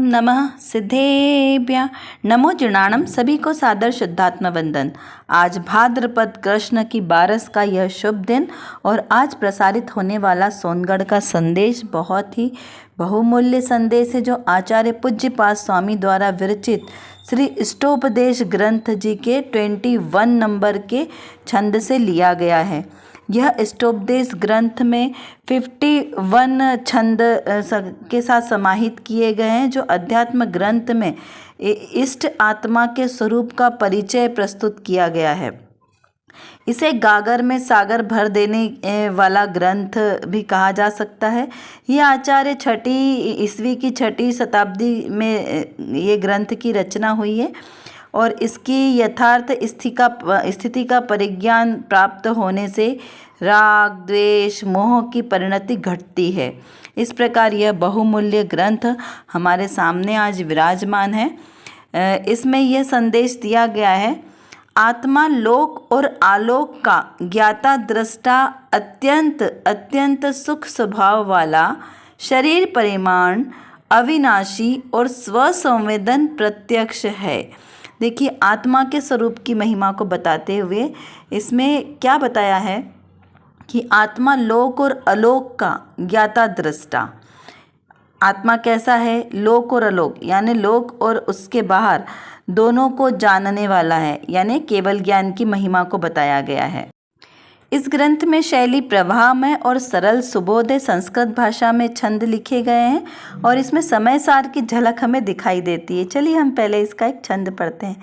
नमः सिद्धेभ्यः नमो जुर्णाणम। सभी को सादर शुद्धात्मा वंदन। आज भाद्रपद कृष्ण की बारस का यह शुभ दिन और आज प्रसारित होने वाला सोनगढ़ का संदेश बहुत ही बहुमूल्य संदेश है, जो आचार्य पूज्यपाद स्वामी द्वारा विरचित श्री इष्टोपदेश ग्रंथ जी के 21 नंबर के छंद से लिया गया है। यह इष्टोपदेश ग्रंथ में 51 छंद के साथ समाहित किए गए हैं, जो अध्यात्म ग्रंथ में इष्ट आत्मा के स्वरूप का परिचय प्रस्तुत किया गया है। इसे गागर में सागर भर देने वाला ग्रंथ भी कहा जा सकता है। यह आचार्य 6वीं ईस्वी की 6वीं शताब्दी में ये ग्रंथ की रचना हुई है और इसकी यथार्थ स्थिति का परिज्ञान प्राप्त होने से राग द्वेष मोह की परिणति घटती है। इस प्रकार यह बहुमूल्य ग्रंथ हमारे सामने आज विराजमान है। इसमें यह संदेश दिया गया है, आत्मा लोक और आलोक का ज्ञाता दृष्टा अत्यंत सुख स्वभाव वाला, शरीर परिमाण अविनाशी और स्वसंवेदन प्रत्यक्ष है। देखिए, आत्मा के स्वरूप की महिमा को बताते हुए इसमें क्या बताया है कि आत्मा लोक और अलोक का ज्ञाता दृष्टा। आत्मा कैसा है? लोक और अलोक, यानी लोक और उसके बाहर दोनों को जानने वाला है, यानी केवल ज्ञान की महिमा को बताया गया है। इस ग्रंथ में शैली प्रवाहमय और सरल सुबोध संस्कृत भाषा में छंद लिखे गए हैं और इसमें समय सार की झलक हमें दिखाई देती है। चलिए हम पहले इसका एक छंद पढ़ते हैं।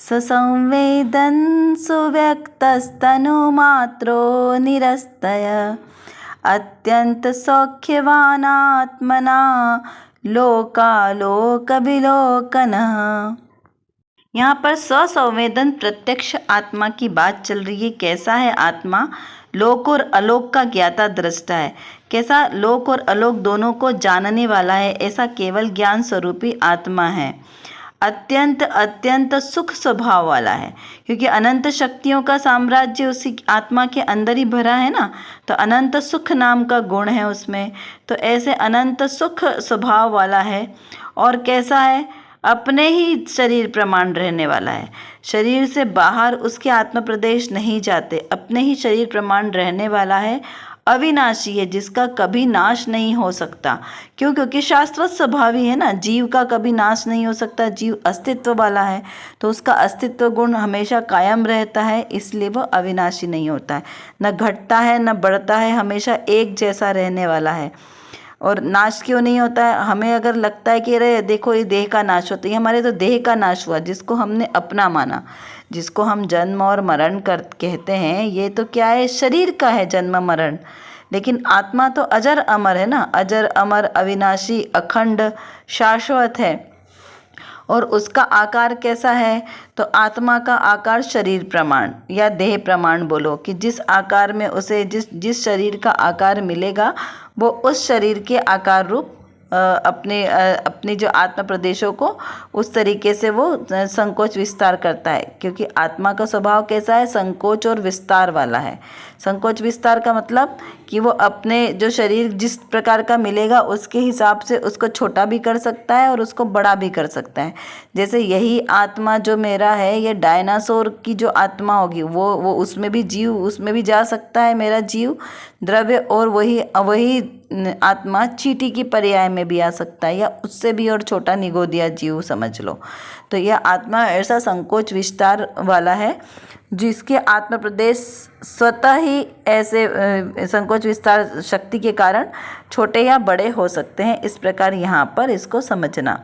ससंवेदन सुव्यक्तस्तनु मात्रो निरस्तय अत्यंत सौख्यवान आत्मना लोकालोक विलोकन। यहाँ पर ससंवेदन प्रत्यक्ष आत्मा की बात चल रही है। कैसा है आत्मा? लोक और अलोक का ज्ञाता दृष्टा है। कैसा? लोक और अलोक दोनों को जानने वाला है, ऐसा केवल ज्ञान स्वरूपी आत्मा है। अत्यंत सुख स्वभाव वाला है, क्योंकि अनंत शक्तियों का साम्राज्य उसी आत्मा के अंदर ही भरा है ना, तो अनंत सुख नाम का गुण है उसमें। तो ऐसे अनंत सुख स्वभाव वाला है। और कैसा है? अपने ही शरीर प्रमाण रहने वाला है। शरीर से बाहर उसके आत्म प्रदेश नहीं जाते, अपने ही शरीर प्रमाण रहने वाला है। अविनाशी है, जिसका कभी नाश नहीं हो सकता। क्यों? क्योंकि शाश्वत स्वभाव ही है ना, जीव का कभी नाश नहीं हो सकता। जीव अस्तित्व वाला है, तो उसका अस्तित्व गुण हमेशा कायम रहता है, इसलिए वह अविनाशी नहीं होता है। न घटता है न बढ़ता है, हमेशा एक जैसा रहने वाला है। और नाश क्यों नहीं होता है? हमें अगर लगता है कि अरे देखो ये देह का नाश होता है, हमारे तो देह का नाश हुआ, जिसको हमने अपना माना, जिसको हम जन्म और मरण कहते हैं, ये तो क्या है? शरीर का है जन्म मरण। लेकिन आत्मा तो अजर अमर है ना, अजर अमर अविनाशी अखंड शाश्वत है। और उसका आकार कैसा है? तो आत्मा का आकार शरीर प्रमाण या देह प्रमाण बोलो, कि जिस आकार में उसे जिस शरीर का आकार मिलेगा वो उस शरीर के आकार रूप अपने जो आत्म प्रदेशों को उस तरीके से वो संकोच विस्तार करता है। क्योंकि आत्मा का स्वभाव कैसा है? संकोच और विस्तार वाला है। संकोच विस्तार का मतलब कि वो अपने जो शरीर जिस प्रकार का मिलेगा उसके हिसाब से उसको छोटा भी कर सकता है और उसको बड़ा भी कर सकता है। जैसे यही आत्मा जो मेरा है, ये डायनासोर की जो आत्मा होगी वो उसमें भी जीव उसमें भी जा सकता है, मेरा जीव द्रव्य, और वही आत्मा चींटी की पर्याय में भी आ सकता है, या उससे भी और छोटा निगोदिया जीव समझ लो। तो यह आत्मा ऐसा संकोच विस्तार वाला है जिसके आत्म प्रदेश स्वतः ही ऐसे संकोच विस्तार शक्ति के कारण छोटे या बड़े हो सकते हैं। इस प्रकार यहाँ पर इसको समझना।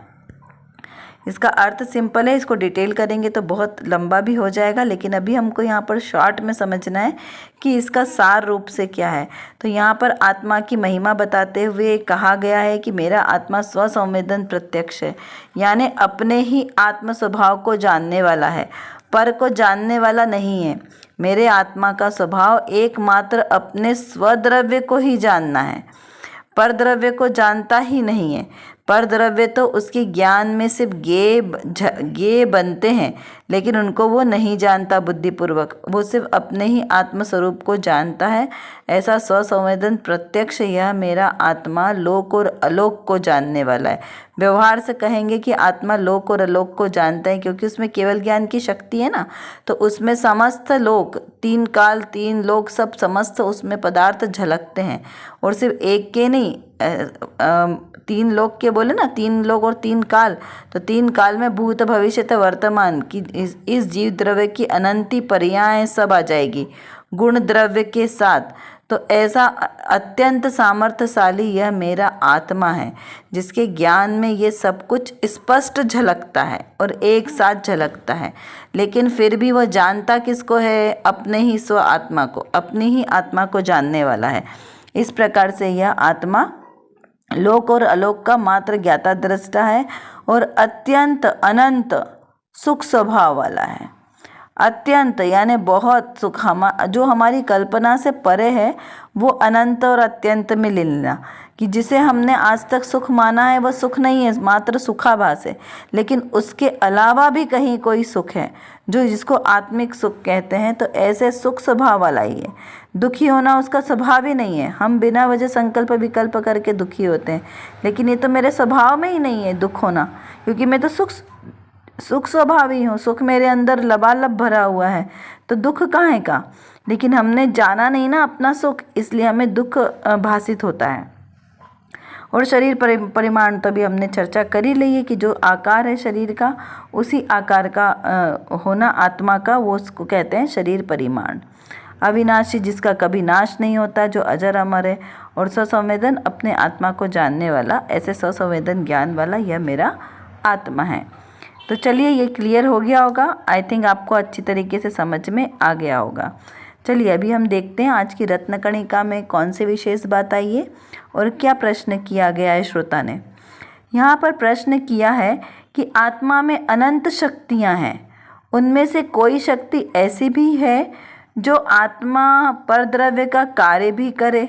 इसका अर्थ सिंपल है, इसको डिटेल करेंगे तो बहुत लंबा भी हो जाएगा, लेकिन अभी हमको यहाँ पर शॉर्ट में समझना है कि इसका सार रूप से क्या है। तो यहाँ पर आत्मा की महिमा बताते हुए कहा गया है कि मेरा आत्मा स्वसंवेदन प्रत्यक्ष है, यानी अपने ही आत्म स्वभाव को जानने वाला है, पर को जानने वाला नहीं है। मेरे आत्मा का स्वभाव एकमात्र अपने स्वद्रव्य को ही जानना है, पर द्रव्य को जानता ही नहीं है। पर द्रव्य तो उसके ज्ञान में सिर्फ ज्ञेय बनते हैं, लेकिन उनको वो नहीं जानता बुद्धिपूर्वक, वो सिर्फ अपने ही आत्मस्वरूप को जानता है। ऐसा स्वसंवेदन प्रत्यक्ष यह मेरा आत्मा लोक और अलोक को जानने वाला है। व्यवहार से कहेंगे कि आत्मा लोक और अलोक को जानता है, क्योंकि उसमें केवल ज्ञान की शक्ति है ना, तो उसमें समस्त लोक, तीन काल, तीन लोक, सब समस्त उसमें पदार्थ झलकते हैं। और सिर्फ एक के नहीं, तीन लोक के बोले ना, तीन लोक और तीन काल, तो तीन काल में भूत भविष्य वर्तमान की इस जीव द्रव्य की अनंती पर्याय सब आ जाएगी गुण द्रव्य के साथ। तो ऐसा अत्यंत सामर्थ्यशाली यह मेरा आत्मा है, जिसके ज्ञान में ये सब कुछ स्पष्ट झलकता है और एक साथ झलकता है, लेकिन फिर भी वह जानता किसको है? अपने ही स्व आत्मा को, अपनी ही आत्मा को जानने वाला है। इस प्रकार से यह आत्मा लोक और अलोक का मात्र ज्ञाता दृष्टा है और अत्यंत अनंत सुख स्वभाव वाला है। अत्यंत यानी बहुत सुख, जो हमारी कल्पना से परे है, वो अनंत और अत्यंत में ले लेना कि जिसे हमने आज तक सुख माना है वह सुख नहीं है, मात्र सुखाभास है, लेकिन उसके अलावा भी कहीं कोई सुख है जो जिसको आत्मिक सुख कहते हैं। तो ऐसे सुख स्वभाव वाला ही है। दुखी होना उसका स्वभाव ही नहीं है। हम बिना वजह संकल्प विकल्प करके दुखी होते हैं, लेकिन ये तो मेरे स्वभाव में ही नहीं है दुख होना, क्योंकि मैं तो सुख स्वभावी हूँ, सुख मेरे अंदर लबालब भरा हुआ है, तो दुख कहाँ का? लेकिन हमने जाना नहीं ना अपना सुख, इसलिए हमें दुख भासित होता है। और शरीर परिमाण तो भी हमने चर्चा कर ही ली है कि जो आकार है शरीर का, उसी आकार का होना आत्मा का, वो उसको कहते हैं शरीर परिमाण। अविनाशी, जिसका कभी नाश नहीं होता, जो अजर अमर है, और स्वसंवेदन, अपने आत्मा को जानने वाला, ऐसे स्वसंवेदन ज्ञान वाला यह मेरा आत्मा है। तो चलिए, ये क्लियर हो गया होगा। आई थिंक आपको अच्छी तरीके से समझ में आ गया होगा। चलिए अभी हम देखते हैं आज की रत्नकणिका में कौन सी विशेष बात आई है और क्या प्रश्न किया गया है श्रोता ने। यहाँ पर प्रश्न किया है कि आत्मा में अनंत शक्तियाँ हैं, उनमें से कोई शक्ति ऐसी भी है जो आत्मा पर द्रव्य का कार्य भी करे।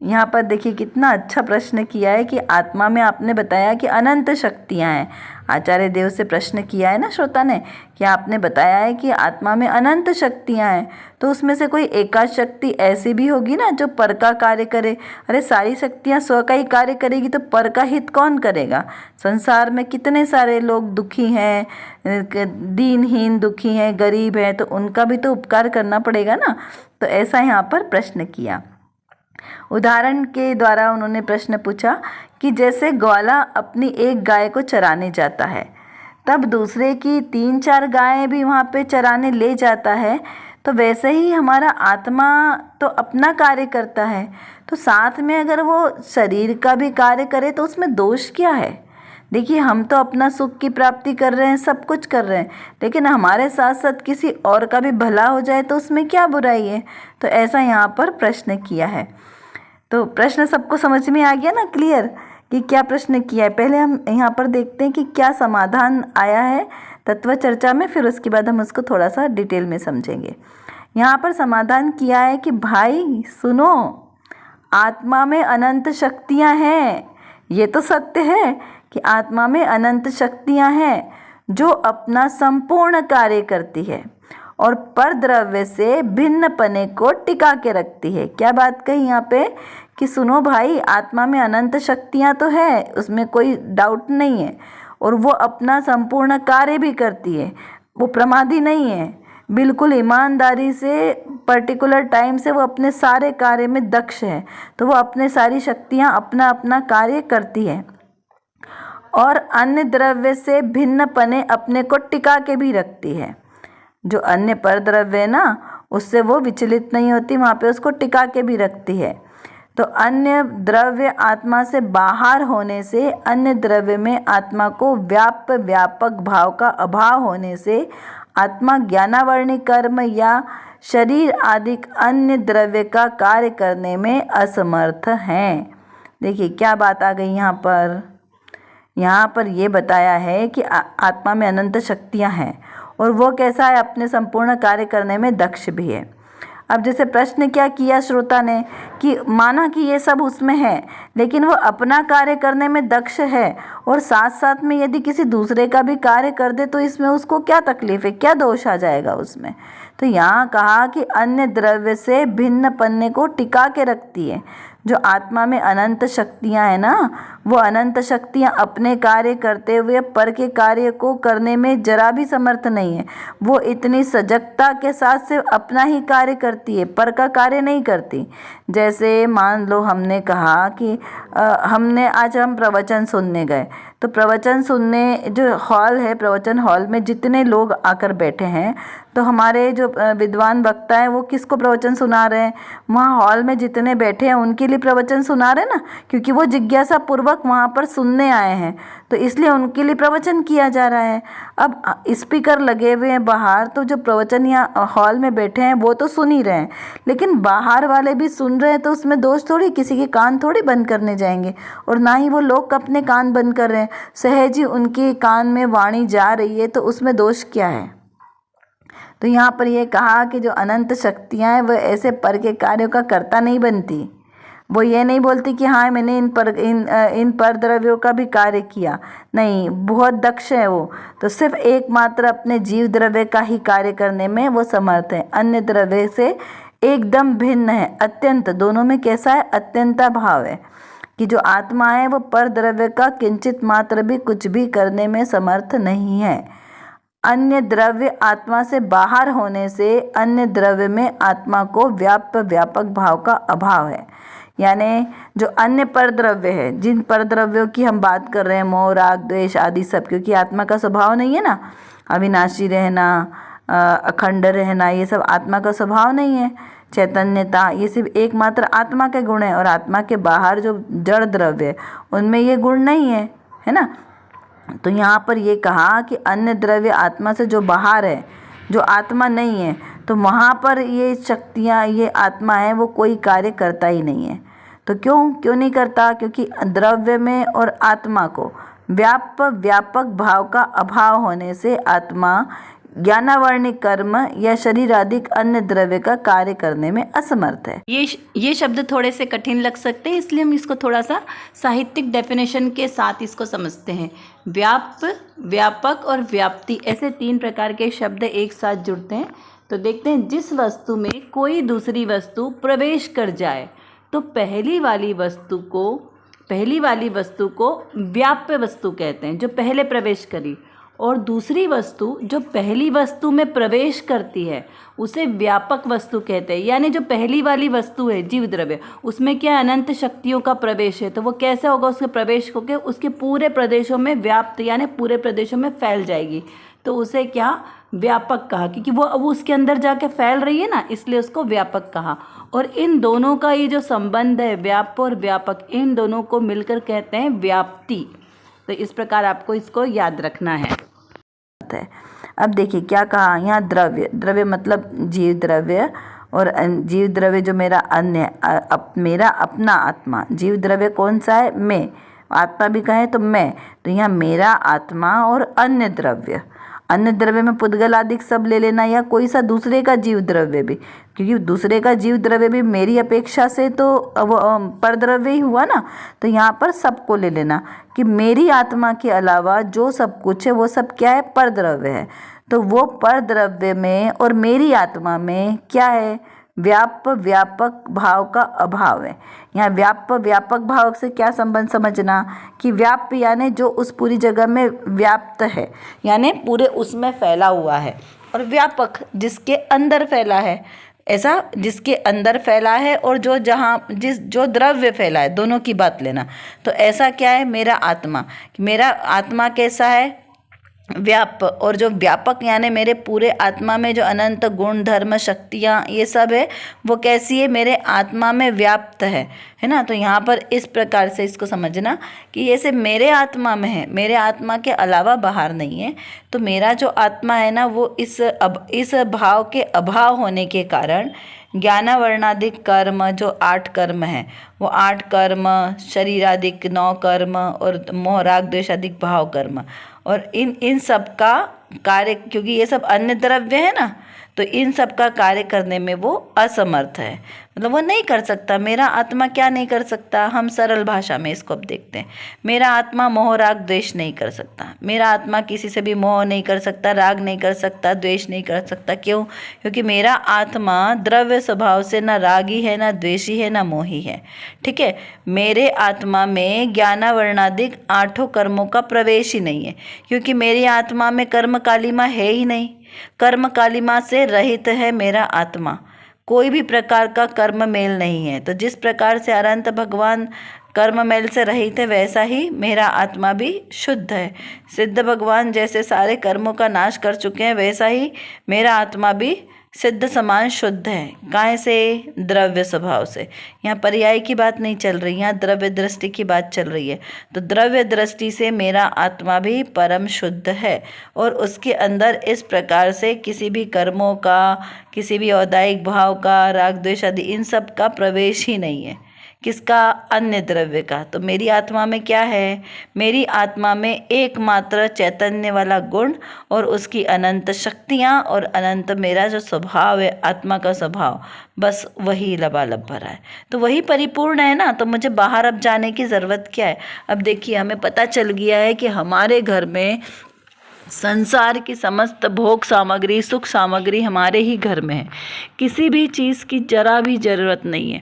यहाँ पर देखिए कितना अच्छा प्रश्न किया है कि आत्मा में आपने बताया कि अनंत शक्तियाँ हैं। आचार्य देव से प्रश्न किया है ना श्रोता ने कि आपने बताया है कि आत्मा में अनंत शक्तियाँ हैं, तो उसमें से कोई एकाध शक्ति ऐसी भी होगी ना जो पर का कार्य करे। अरे सारी शक्तियाँ स्व का ही कार्य करेगी तो पर का हित कौन करेगा? संसार में कितने सारे लोग दुखी हैं, दीनहीन दुखी हैं, गरीब हैं, तो उनका भी तो उपकार करना पड़ेगा ना। तो ऐसा यहाँ पर प्रश्न किया। उदाहरण के द्वारा उन्होंने प्रश्न पूछा कि जैसे ग्वाला अपनी एक गाय को चराने जाता है, तब दूसरे की 3-4 गायें भी वहाँ पे चराने ले जाता है, तो वैसे ही हमारा आत्मा तो अपना कार्य करता है, तो साथ में अगर वो शरीर का भी कार्य करे तो उसमें दोष क्या है? देखिए, हम तो अपना सुख की प्राप्ति कर रहे हैं, सब कुछ कर रहे हैं, लेकिन हमारे साथ साथ किसी और का भी भला हो जाए तो उसमें क्या बुराई है? तो ऐसा यहाँ पर प्रश्न किया है। तो प्रश्न सबको समझ में आ गया ना, क्लियर कि क्या प्रश्न किया है। पहले हम यहाँ पर देखते हैं कि क्या समाधान आया है तत्व चर्चा में, फिर उसके बाद हम उसको थोड़ा सा डिटेल में समझेंगे। यहाँ पर समाधान किया है कि भाई सुनो, आत्मा में अनंत शक्तियाँ हैं। ये तो सत्य है कि आत्मा में अनंत शक्तियाँ हैं जो अपना संपूर्ण कार्य करती है और पर द्रव्य से भिन्न पने को टिका के रखती है। क्या बात कही यहाँ पे कि सुनो भाई, आत्मा में अनंत शक्तियाँ तो है, उसमें कोई डाउट नहीं है, और वो अपना संपूर्ण कार्य भी करती है। वो प्रमादी नहीं है, बिल्कुल ईमानदारी से पर्टिकुलर टाइम से वो अपने सारे कार्य में दक्ष है, तो वो अपने सारी शक्तियाँ अपना अपना कार्य करती है और अन्य द्रव्य से भिन्न पने अपने को टिका के भी रखती है। जो अन्य पर द्रव्य है ना, उससे वो विचलित नहीं होती, वहाँ पे उसको टिका के भी रखती है। तो अन्य द्रव्य आत्मा से बाहर होने से, अन्य द्रव्य में आत्मा को व्यापक भाव का अभाव होने से आत्मा ज्ञानावर्णी कर्म या शरीर आदि अन्य द्रव्य का कार्य करने में असमर्थ हैं। देखिए क्या बात आ गई यहाँ पर। यहाँ पर ये बताया है कि आत्मा में अनंत शक्तियाँ हैं और वो कैसा है, अपने संपूर्ण कार्य करने में दक्ष भी है। अब जैसे प्रश्न क्या किया श्रोता ने कि माना कि ये सब उसमें है, लेकिन वो अपना कार्य करने में दक्ष है और साथ साथ में यदि किसी दूसरे का भी कार्य कर दे तो इसमें उसको क्या तकलीफ है, क्या दोष आ जाएगा उसमें। तो यहाँ कहा कि अन्य द्रव्य से भिन्न पन्ने को टिका के रखती है। जो आत्मा में अनंत शक्तियाँ हैं ना, वो अनंत शक्तियाँ अपने कार्य करते हुए पर के कार्य को करने में जरा भी समर्थ नहीं है। वो इतनी सजगता के साथ सिर्फ अपना ही कार्य करती है, पर का कार्य नहीं करती। जैसे मान लो हमने कहा कि आज हम प्रवचन सुनने गए, तो प्रवचन सुनने जो हॉल है, प्रवचन हॉल में जितने लोग आकर बैठे हैं, तो हमारे जो विद्वान वक्ता हैं वो किसको प्रवचन सुना रहे हैं, वहाँ हॉल में जितने बैठे हैं उनके लिए प्रवचन सुना रहे हैं ना, क्योंकि वो जिज्ञासा पूर्वक वहाँ पर सुनने आए हैं, तो इसलिए उनके लिए प्रवचन किया जा रहा है। अब स्पीकर लगे हुए हैं बाहर, तो जो प्रवचन यहाँ हॉल में बैठे हैं वो तो सुन ही रहे हैं, लेकिन बाहर वाले भी सुन रहे हैं, तो उसमें दोष थोड़ी, किसी के कान थोड़ी बंद करने जाएंगे, और ना ही वो लोग अपने कान बंद कर रहे हैं। सहज ही उनके कान में वाणी जा रही है, तो उसमें दोष क्या है। तो यहाँ पर ये कहा कि जो अनंत शक्तियाँ हैं वो ऐसे पर के कार्यों का कर्ता नहीं बनती। वो ये नहीं बोलती कि हाँ मैंने इन पर द्रव्यों का भी कार्य किया, नहीं, बहुत दक्ष है वो, तो सिर्फ एकमात्र अपने जीव द्रव्य का ही कार्य करने में वो समर्थ है, अन्य द्रव्य से एकदम भिन्न है। अत्यंत, दोनों में कैसा है, अत्यंता भाव है कि जो आत्मा है वो पर द्रव्य का किंचित मात्र भी कुछ भी करने में समर्थ नहीं है। अन्य द्रव्य आत्मा से बाहर होने से अन्य द्रव्य में आत्मा को व्यापक भाव का अभाव है। यानी जो अन्य परद्रव्य है, जिन परद्रव्यों की हम बात कर रहे हैं, मोह राग द्वेष आदि सब, क्योंकि आत्मा का स्वभाव नहीं है ना, अविनाशी रहना, अखंड रहना, ये सब आत्मा का स्वभाव नहीं है। चैतन्यता, ये सिर्फ एकमात्र आत्मा के गुण है, और आत्मा के बाहर जो जड़ द्रव्य उनमें ये गुण नहीं है, है ना। तो यहाँ पर ये कहा कि अन्य द्रव्य आत्मा से जो बाहर है, जो आत्मा नहीं है, तो वहाँ पर ये शक्तियाँ, ये आत्मा है, वो कोई कार्य करता ही नहीं है। तो क्यों नहीं करता, क्योंकि द्रव्य में और आत्मा को व्यापक भाव का अभाव होने से आत्मा ज्ञानावर्णिक कर्म या शरीर आदि अन्य द्रव्य का कार्य करने में असमर्थ है। ये शब्द थोड़े से कठिन लग सकते हैं, इसलिए हम इसको थोड़ा सा साहित्यिक डेफिनेशन के साथ इसको समझते हैं। व्यापक और व्याप्ति, ऐसे 3 प्रकार के शब्द एक साथ जुड़ते हैं। तो देखते हैं, जिस वस्तु में कोई दूसरी वस्तु प्रवेश कर जाए तो पहली वाली वस्तु को व्याप्य वस्तु कहते हैं, जो पहले प्रवेश करी, और दूसरी वस्तु जो पहली वस्तु में प्रवेश करती है उसे व्यापक वस्तु कहते हैं। यानी जो पहली वाली वस्तु है, जीव द्रव्य, उसमें क्या अनंत शक्तियों का प्रवेश है, तो वो कैसे होगा, उसके प्रवेश होकर उसके पूरे प्रदेशों में व्याप्त, यानी पूरे प्रदेशों में फैल जाएगी, तो उसे क्या व्यापक कहा, क्योंकि वो अब उसके अंदर जाके फैल रही है ना, इसलिए उसको व्यापक कहा। और इन दोनों का ये जो संबंध है, व्याप और व्यापक, इन दोनों को मिलकर कहते हैं व्याप्ति। तो इस प्रकार आपको इसको याद रखना है। अब देखिए क्या कहा यहाँ, द्रव्य मतलब जीव द्रव्य, और जीव द्रव्य जो मेरा अन्य मेरा अपना आत्मा, जीव द्रव्य कौन सा है, मैं, आत्मा भी कहें तो मैं, तो यहाँ मेरा आत्मा और अन्य द्रव्य में पुद्गल आदि सब ले लेना, या कोई सा दूसरे का जीव द्रव्य भी, क्योंकि दूसरे का जीव द्रव्य भी मेरी अपेक्षा से तो वो परद्रव्य ही हुआ ना, तो यहाँ पर सबको ले लेना कि मेरी आत्मा के अलावा जो सब कुछ है वो सब क्या है, परद्रव्य है। तो वो परद्रव्य में और मेरी आत्मा में क्या है, व्यापक भाव का अभाव है। यहाँ व्यापक भाव से क्या संबंध समझना कि व्याप यानी जो उस पूरी जगह में व्याप्त है, यानी पूरे उसमें फैला हुआ है, और व्यापक जिसके अंदर फैला है, ऐसा जिसके अंदर फैला है और जो जो द्रव्य फैला है, दोनों की बात लेना। तो ऐसा क्या है, मेरा आत्मा कैसा है, व्याप, और जो व्यापक यानी मेरे पूरे आत्मा में जो अनंत गुण धर्म शक्तियाँ ये सब है, वो कैसी है, मेरे आत्मा में व्याप्त है ना। तो यहाँ पर इस प्रकार से इसको समझना कि ये सिर्फ मेरे आत्मा में है, मेरे आत्मा के अलावा बाहर नहीं है। तो मेरा जो आत्मा है ना, वो इस भाव के अभाव होने के कारण ज्ञानावर्णादिक कर्म, जो 8 कर्म हैं, वो 8 कर्म, शरीरादिक 9 कर्म, और मोह राग द्वेष आदिक भाव कर्म, और इन सब का कार्य, क्योंकि ये सब अन्य द्रव्य है ना, तो इन सब का कार्य करने में वो असमर्थ है, मतलब वो नहीं कर सकता। मेरा आत्मा क्या नहीं कर सकता, हम सरल भाषा में इसको अब देखते हैं। मेरा आत्मा मोह राग द्वेष नहीं कर सकता। मेरा आत्मा किसी से भी मोह नहीं कर सकता, राग नहीं कर सकता, द्वेष नहीं कर सकता। क्यों? क्योंकि मेरा आत्मा द्रव्य स्वभाव से ना रागी है, ना द्वेषी है, ना मोही है। ठीक है, मेरे आत्मा में ज्ञानावरणादिक 8 कर्मों का प्रवेश ही नहीं है, क्योंकि मेरी आत्मा में कर्म कालिमा है ही नहीं। कर्म कालिमा से रहित है मेरा आत्मा, कोई भी प्रकार का कर्म मेल नहीं है। तो जिस प्रकार से अनंत भगवान कर्म मेल से रहित है, वैसा ही मेरा आत्मा भी शुद्ध है। सिद्ध भगवान जैसे सारे कर्मों का नाश कर चुके हैं, वैसा ही मेरा आत्मा भी सिद्ध समान शुद्ध है। काय से? द्रव्य स्वभाव से। यहाँ पर्याय की बात नहीं चल रही, यहाँ द्रव्य दृष्टि की बात चल रही है। तो द्रव्य दृष्टि से मेरा आत्मा भी परम शुद्ध है, और उसके अंदर इस प्रकार से किसी भी कर्मों का, किसी भी औदायिक भाव का, राग द्वेष आदि इन सब का प्रवेश ही नहीं है। किसका? अन्य द्रव्य का। तो मेरी आत्मा में क्या है? मेरी आत्मा में एकमात्र चैतन्य वाला गुण और उसकी अनंत शक्तियाँ और अनंत मेरा जो स्वभाव है, आत्मा का स्वभाव, बस वही लबालब भरा है। तो वही परिपूर्ण है ना, तो मुझे बाहर अब जाने की ज़रूरत क्या है? अब देखिए, हमें पता चल गया है कि हमारे घर में संसार की समस्त भोग सामग्री, सुख सामग्री हमारे ही घर में है। किसी भी चीज़ की जरा भी ज़रूरत नहीं है।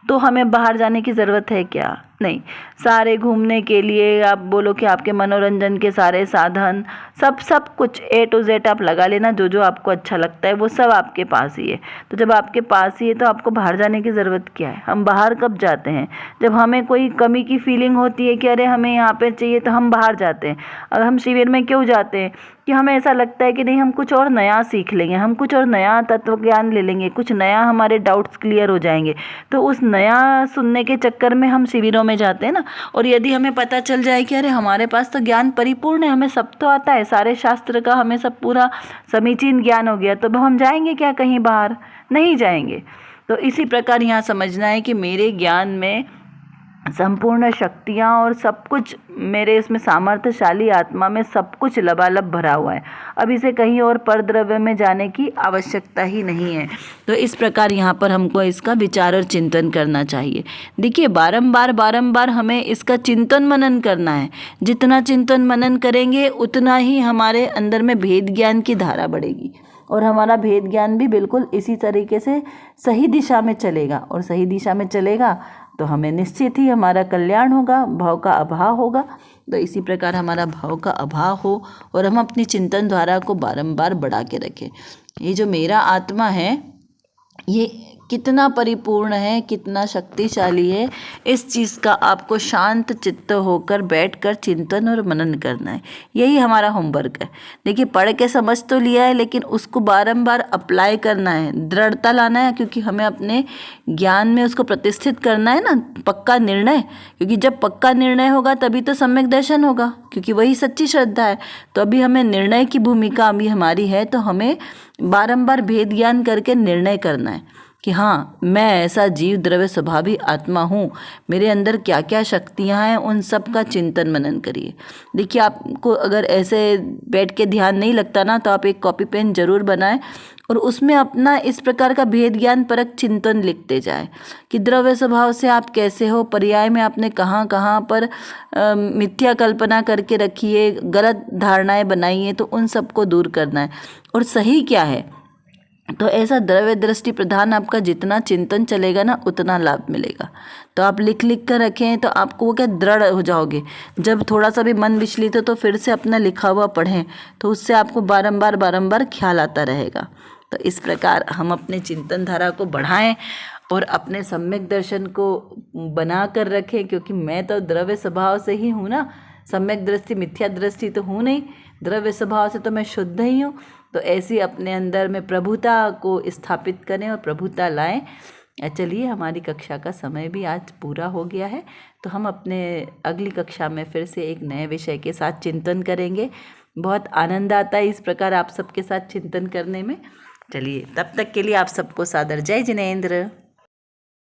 तो हमें बाहर जाने की ज़रूरत है क्या? नहीं। सारे घूमने के लिए आप बोलो कि आपके मनोरंजन के सारे साधन, सब कुछ A to Z आप लगा लेना, जो जो आपको अच्छा लगता है वो सब आपके पास ही है। तो जब आपके पास ही है तो आपको बाहर जाने की ज़रूरत क्या है? हम बाहर कब जाते हैं? जब हमें कोई कमी की फीलिंग होती है कि अरे हमें यहाँ पे चाहिए, तो हम बाहर जाते हैं। और हम शिविर में क्यों जाते हैं? कि हमें ऐसा लगता है कि नहीं, हम कुछ और नया सीख लेंगे, हम कुछ और नया तत्व ज्ञान ले लेंगे, कुछ नया हमारे डाउट्स क्लियर हो जाएंगे। तो उस नया सुनने के चक्कर में हम शिविरों में जाते हैं ना। और यदि हमें पता चल जाए कि अरे हमारे पास तो ज्ञान परिपूर्ण है, हमें सब तो आता है, सारे शास्त्र का हमें सब पूरा समीचीन ज्ञान हो गया, तो हम जाएंगे क्या कहीं बाहर? नहीं जाएंगे। तो इसी प्रकार यहाँ समझना है कि मेरे ज्ञान में संपूर्ण शक्तियाँ और सब कुछ, मेरे इसमें सामर्थ्यशाली आत्मा में सब कुछ लबालब भरा हुआ है। अब इसे कहीं और परद्रव्य में जाने की आवश्यकता ही नहीं है। तो इस प्रकार यहाँ पर हमको इसका विचार और चिंतन करना चाहिए। देखिए, बारंबार हमें इसका चिंतन मनन करना है। जितना चिंतन मनन करेंगे उतना ही हमारे अंदर में भेद ज्ञान की धारा बढ़ेगी, और हमारा भेद ज्ञान भी बिल्कुल इसी तरीके से सही दिशा में चलेगा। और सही दिशा में चलेगा तो हमें निश्चित ही हमारा कल्याण होगा, भाव का अभाव होगा। तो इसी प्रकार हमारा भाव का अभाव हो और हम अपनी चिंतन धारा को बारंबार बढ़ा के रखें। ये जो मेरा आत्मा है, ये कितना परिपूर्ण है, कितना शक्तिशाली है, इस चीज़ का आपको शांत चित्त होकर बैठकर चिंतन और मनन करना है। यही हमारा होमवर्क है। देखिए, पढ़ के समझ तो लिया है, लेकिन उसको बारंबार अप्लाई करना है, दृढ़ता लाना है, क्योंकि हमें अपने ज्ञान में उसको प्रतिष्ठित करना है ना, पक्का निर्णय। क्योंकि जब पक्का निर्णय होगा तभी तो सम्यक दर्शन होगा, क्योंकि वही सच्ची श्रद्धा है। तो अभी हमें निर्णय की भूमिका अभी हमारी है, तो हमें बारंबार भेद ज्ञान करके निर्णय करना है कि हाँ, मैं ऐसा जीव द्रव्य स्वभावी आत्मा हूँ, मेरे अंदर क्या क्या शक्तियाँ हैं, उन सब का चिंतन मनन करिए। देखिए, आपको अगर ऐसे बैठ के ध्यान नहीं लगता ना, तो आप एक कॉपी पेन जरूर बनाएं और उसमें अपना इस प्रकार का भेद ज्ञान परक चिंतन लिखते जाएं कि द्रव्य स्वभाव से आप कैसे हो, पर्याय में आपने कहाँ कहाँ पर मिथ्या कल्पना करके रखी है, गलत धारणाएँ बनाई हैं, तो उन सबको दूर करना है। और सही क्या है, तो ऐसा द्रव्य दृष्टि प्रधान आपका जितना चिंतन चलेगा ना, उतना लाभ मिलेगा। तो आप लिख कर रखें, तो आपको वो क्या दृढ़ हो जाओगे। जब थोड़ा सा भी मन विचलित हो तो फिर से अपना लिखा हुआ पढ़ें, तो उससे आपको बारंबार ख्याल आता रहेगा। तो इस प्रकार हम अपने चिंतन धारा को बढ़ाएं और अपने सम्यक दर्शन को बना कर रखें, क्योंकि मैं तो द्रव्य स्वभाव से ही हूँ ना, सम्यक दृष्टि मिथ्या दृष्टि तो हूँ नहीं, द्रव्य स्वभाव से तो मैं शुद्ध ही हूँ। तो ऐसी अपने अंदर में प्रभुता को स्थापित करें और प्रभुता लाएं। चलिए, हमारी कक्षा का समय भी आज पूरा हो गया है, तो हम अपने अगली कक्षा में फिर से एक नए विषय के साथ चिंतन करेंगे। बहुत आनंद आता है इस प्रकार आप सबके साथ चिंतन करने में। चलिए, तब तक के लिए आप सबको सादर जय जिनेंद्र।